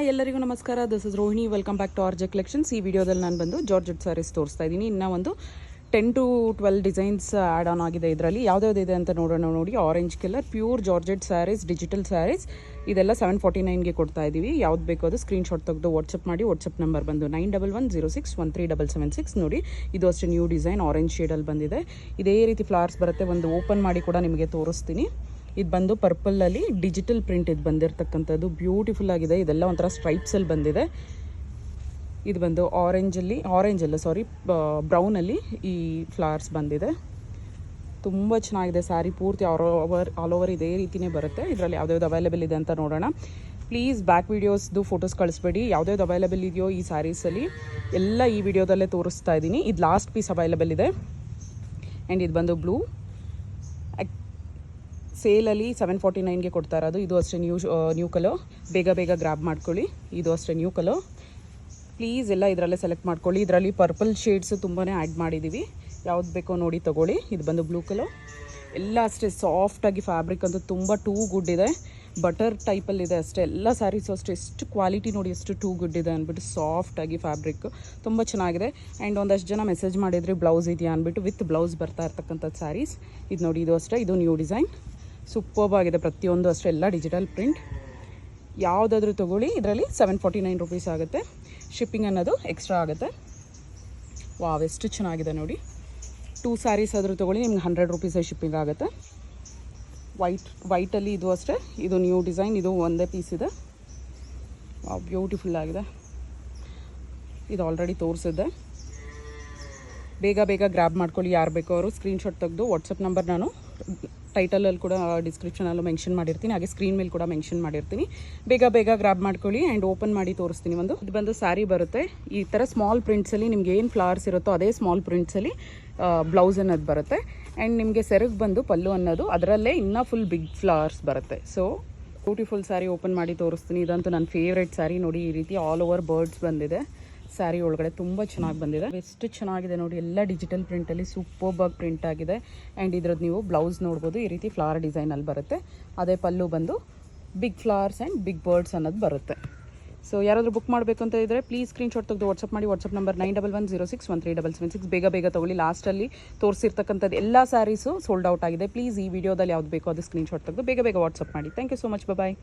ಎಲ್ಲರಿಗೂ ನಮಸ್ಕಾರ. This is Rohini. Welcome back to RJ collections. ಈ ವಿಡಿಯೋದಲ್ಲಿ ನಾನು ಬಂದು ಜಾರ್ಜೆಟ್ ಸ್ಯಾರೀಸ್ ತೋರಿಸ್ತಾ ಇದ್ದೀನಿ. ಇನ್ನು ಒಂದು 10 to 12 ಡಿಸೈನ್ಸ್ ಆ್ಯಡ್ ಆನ್ ಆಗಿದೆ. ಇದರಲ್ಲಿ ಯಾವುದ್ಯಾವುದಿದೆ ಅಂತ ನೋಡೋಣ. ನೋಡಿ, orange colour pure georgette sarees, digital sarees, ಇದೆಲ್ಲ 749ಗೆ ಕೊಡ್ತಾ ಇದ್ದೀವಿ. ಯಾವ್ದು ಬೇಕೋ ಅದು ಸ್ಕ್ರೀನ್ಶಾಟ್ ತೆಗೆದು ವಾಟ್ಸಪ್ ಮಾಡಿ. ವಾಟ್ಸಪ್ ನಂಬರ್ ಬಂದು 9110613776. ನೋಡಿ, ಇದು ಅಷ್ಟೇ ನ್ಯೂ ಡಿಸೈನ್ ಆರೆಂಜ್ ಶೇಡಲ್ಲಿ ಬಂದಿದೆ. ಇದೇ ರೀತಿ ಫ್ಲವರ್ಸ್ ಬರುತ್ತೆ. ಒಂದು ಓಪನ್ ಮಾಡಿ ಕೂಡ ನಿಮಗೆ ತೋರಿಸ್ತೀನಿ. ಇದು ಬಂದು ಪರ್ಪಲಲ್ಲಿ ಡಿಜಿಟಲ್ ಪ್ರಿಂಟ್ ಇದು ಬಂದಿರತಕ್ಕಂಥದ್ದು. ಬ್ಯೂಟಿಫುಲ್ ಆಗಿದೆ. ಇದೆಲ್ಲ ಒಂಥರ ಸ್ಟ್ರೈಪ್ಸಲ್ಲಿ ಬಂದಿದೆ. ಇದು ಬಂದು ಬ್ರೌನಲ್ಲಿ ಈ ಫ್ಲವರ್ಸ್ ಬಂದಿದೆ. ತುಂಬ ಚೆನ್ನಾಗಿದೆ. ಸ್ಯಾರಿ ಪೂರ್ತಿ ಆಲ್ ಓವರ್ ಇದೇ ರೀತಿಯೇ ಬರುತ್ತೆ. ಇದರಲ್ಲಿ ಯಾವ್ದಾವ್ದು ಅವೈಲೇಬಲ್ ಇದೆ ಅಂತ ನೋಡೋಣ. ಪ್ಲೀಸ್ ಬ್ಯಾಕ್ ವೀಡಿಯೋಸ್ದು ಫೋಟೋಸ್ ಕಳಿಸ್ಬೇಡಿ. ಯಾವ್ದಾವ್ದು ಅವೈಲೇಬಲ್ ಇದೆಯೋ ಈ ಸ್ಯಾರೀಸಲ್ಲಿ ಎಲ್ಲ ಈ ವಿಡಿಯೋದಲ್ಲೇ ತೋರಿಸ್ತಾ ಇದ್ದೀನಿ. ಇದು ಲಾಸ್ಟ್ ಪೀಸ್ ಅವೈಲೇಬಲ್ ಇದೆ. ಆ್ಯಂಡ್ ಇದು ಬಂದು ಬ್ಲೂ ಸೇಲಲ್ಲಿ 749ಗೆ ಕೊಡ್ತಾ ಇರೋದು. ಇದು ಅಷ್ಟೇ ನ್ಯೂ ಕಲರ್. ಬೇಗ ಗ್ರ್ಯಾಬ್ ಮಾಡ್ಕೊಳ್ಳಿ. ಇದು ಅಷ್ಟೇ ನ್ಯೂ ಕಲರ್. ಪ್ಲೀಸ್ ಎಲ್ಲ ಇದರಲ್ಲೇ ಸೆಲೆಕ್ಟ್ ಮಾಡ್ಕೊಳ್ಳಿ. ಇದರಲ್ಲಿ ಪರ್ಪಲ್ ಶೇಡ್ಸ್ ತುಂಬಾ ಆ್ಯಡ್ ಮಾಡಿದ್ದೀವಿ. ಯಾವ್ದು ಬೇಕೋ ನೋಡಿ ತೊಗೊಳ್ಳಿ. ಇದು ಬಂದು ಬ್ಲೂ ಕಲರ್. ಎಲ್ಲ ಅಷ್ಟೇ ಸಾಫ್ಟಾಗಿ, ಫ್ಯಾಬ್ರಿಕ್ ಅಂತೂ ತುಂಬ ಟೂ ಗುಡ್ ಇದೆ. ಬಟರ್ ಟೈಪಲ್ಲಿದೆ ಅಷ್ಟೇ. ಎಲ್ಲ ಸ್ಯಾರೀಸು ಅಷ್ಟೇ ಎಷ್ಟು ಕ್ವಾಲಿಟಿ ನೋಡಿ, ಎಷ್ಟು ಟೂ ಗುಡ್ ಇದೆ ಅಂದ್ಬಿಟ್ಟು. ಸಾಫ್ಟಾಗಿ ಫ್ಯಾಬ್ರಿಕ್ ತುಂಬ ಚೆನ್ನಾಗಿದೆ. ಆ್ಯಂಡ್ ಒಂದಷ್ಟು ಜನ ಮೆಸೇಜ್ ಮಾಡಿದ್ರಿ ಬ್ಲೌಸ್ ಇದೆಯಾ ಅಂದ್ಬಿಟ್ಟು. ವಿತ್ ಬ್ಲೌಸ್ ಬರ್ತಾ ಇರ್ತಕ್ಕಂಥದ್ದು ಸ್ಯಾರೀಸ್. ಇದು ನೋಡಿ, ಇದು ಅಷ್ಟೇ. ಇದು ನ್ಯೂ ಡಿಸೈನ್. ಸೂಪರ್ಬ್ ಆಗಿದೆ. ಪ್ರತಿಯೊಂದು ಅಷ್ಟೇ ಎಲ್ಲ ಡಿಜಿಟಲ್ ಪ್ರಿಂಟ್. ಯಾವುದಾದ್ರೂ ತೊಗೊಳ್ಳಿ. ಇದರಲ್ಲಿ 749 ರುಪೀಸ್ ಆಗುತ್ತೆ. ಶಿಪ್ಪಿಂಗ್ ಅನ್ನೋದು ಎಕ್ಸ್ಟ್ರಾ ಆಗುತ್ತೆ. ವಾವ್, ಎಷ್ಟು ಚೆನ್ನಾಗಿದೆ ನೋಡಿ. 2 ಸ್ಯಾರೀಸ್ ಆದರೂ ತೊಗೊಳ್ಳಿ, ನಿಮ್ಗೆ 100 ರುಪೀಸೇ ಶಿಪ್ಪಿಂಗ್ ಆಗುತ್ತೆ. ವೈಟಲ್ಲಿ ಇದು ಅಷ್ಟೇ. ಇದು ನ್ಯೂ ಡಿಸೈನ್. ಇದು ಒಂದೇ ಪೀಸ್ ಇದೆ. ವಾವ್, ಬ್ಯೂಟಿಫುಲ್ ಆಗಿದೆ. ಇದು ಆಲ್ರೆಡಿ ತೋರಿಸಿದ್ದೆ. ಬೇಗ ಗ್ರ್ಯಾಬ್ ಮಾಡ್ಕೊಳ್ಳಿ. ಯಾರು ಬೇಕೋ ಅವರು ಸ್ಕ್ರೀನ್ಶಾಟ್ ತೆಗೆದು ವಾಟ್ಸಪ್ ನಂಬರ್ ನಾನು ಟೈಟಲಲ್ಲಿ ಕೂಡ ಡಿಸ್ಕ್ರಿಪ್ಷನಲ್ಲೂ ಮೆನ್ಷನ್ ಮಾಡಿರ್ತೀನಿ. ಹಾಗೆ ಸ್ಕ್ರೀನ್ ಮೇಲೆ ಕೂಡ ಮೆನ್ಷನ್ ಮಾಡಿರ್ತೀನಿ. ಬೇಗ ಗ್ರ್ಯಾಬ್ ಮಾಡ್ಕೊಳ್ಳಿ. ಆ್ಯಂಡ್ ಓಪನ್ ಮಾಡಿ ತೋರಿಸ್ತೀನಿ. ಇದು ಬಂದು ಸ್ಯಾರಿ ಬರುತ್ತೆ. ಈ ಥರ ಸ್ಮಾಲ್ ಪ್ರಿಂಟ್ಸಲ್ಲಿ ನಿಮ್ಗೆ ಏನು ಫ್ಲವರ್ಸ್ ಇರುತ್ತೋ ಅದೇ ಸ್ಮಾಲ್ ಪ್ರಿಂಟ್ಸಲ್ಲಿ ಬ್ಲೌಸ್ ಅನ್ನೋದು ಬರುತ್ತೆ. ಆ್ಯಂಡ್ ನಿಮಗೆ ಸೆರಗು ಬಂದು ಪಲ್ಲು ಅನ್ನೋದು ಅದರಲ್ಲೇ ಇನ್ನೂ ಫುಲ್ ಬಿಗ್ ಫ್ಲವರ್ಸ್ ಬರುತ್ತೆ. ಸೊ ಬ್ಯೂಟಿಫುಲ್ ಸ್ಯಾರಿ ಓಪನ್ ಮಾಡಿ ತೋರಿಸ್ತೀನಿ. ಇದಂತೂ ನನ್ನ ಫೇವ್ರೆಟ್ ಸ್ಯಾರಿ. ನೋಡಿ, ಈ ರೀತಿ ಆಲ್ ಓವರ್ ಬರ್ಡ್ಸ್ ಬಂದಿದೆ ಸ್ಯಾರಿ ಒಳಗಡೆ. ತುಂಬ ಚೆನ್ನಾಗಿ ಬಂದಿದೆ. ಎಷ್ಟು ಚೆನ್ನಾಗಿದೆ ನೋಡಿ. ಎಲ್ಲ ಡಿಜಿಟಲ್ ಪ್ರಿಂಟಲ್ಲಿ ಸೂಪರ್ಬಾಗಿ ಪ್ರಿಂಟ್ ಆಗಿದೆ. ಆ್ಯಂಡ್ ಇದ್ರದ್ದು ನೀವು ಬ್ಲೌಸ್ ನೋಡ್ಬೋದು. ಈ ರೀತಿ ಫ್ಲವರ್ ಡಿಸೈನಲ್ಲಿ ಬರುತ್ತೆ. ಅದೇ ಪಲ್ಲು ಬಂದು big flowers and big birds ಅನ್ನೋದು ಬರುತ್ತೆ. ಸೊ ಯಾರಾದರೂ ಬುಕ್ ಮಾಡಬೇಕು ಅಂತ ಇದ್ದರೆ ಪ್ಲೀಸ್ ಸ್ಕ್ರೀನ್ಶಾಟ್ ತೆಗೆದು ವಾಟ್ಸಪ್ ಮಾಡಿ. WhatsApp number 9110613776. ಬೇಗ ತೊಗೊಳ್ಳಿ. ಲಾಸ್ಟಲ್ಲಿ ತೋರಿಸಿರ್ತಕ್ಕಂಥದ್ದು ಎಲ್ಲ ಸ್ಯಾರೀಸು ಸೋಲ್ಡ್ ಔಟ್ ಆಗಿದೆ. ಪ್ಲೀಸ್ ಈ ವಿಡಿಯೋದಲ್ಲಿ ಯಾವ್ದು ಬೇಕೋ ಅದು ಸ್ಕ್ರೀನ್ಶಾಟ್ ತೆಗೆದು ಬೇಗ ವಾಟ್ಸಪ್ ಮಾಡಿ. Thank you so much. Bye.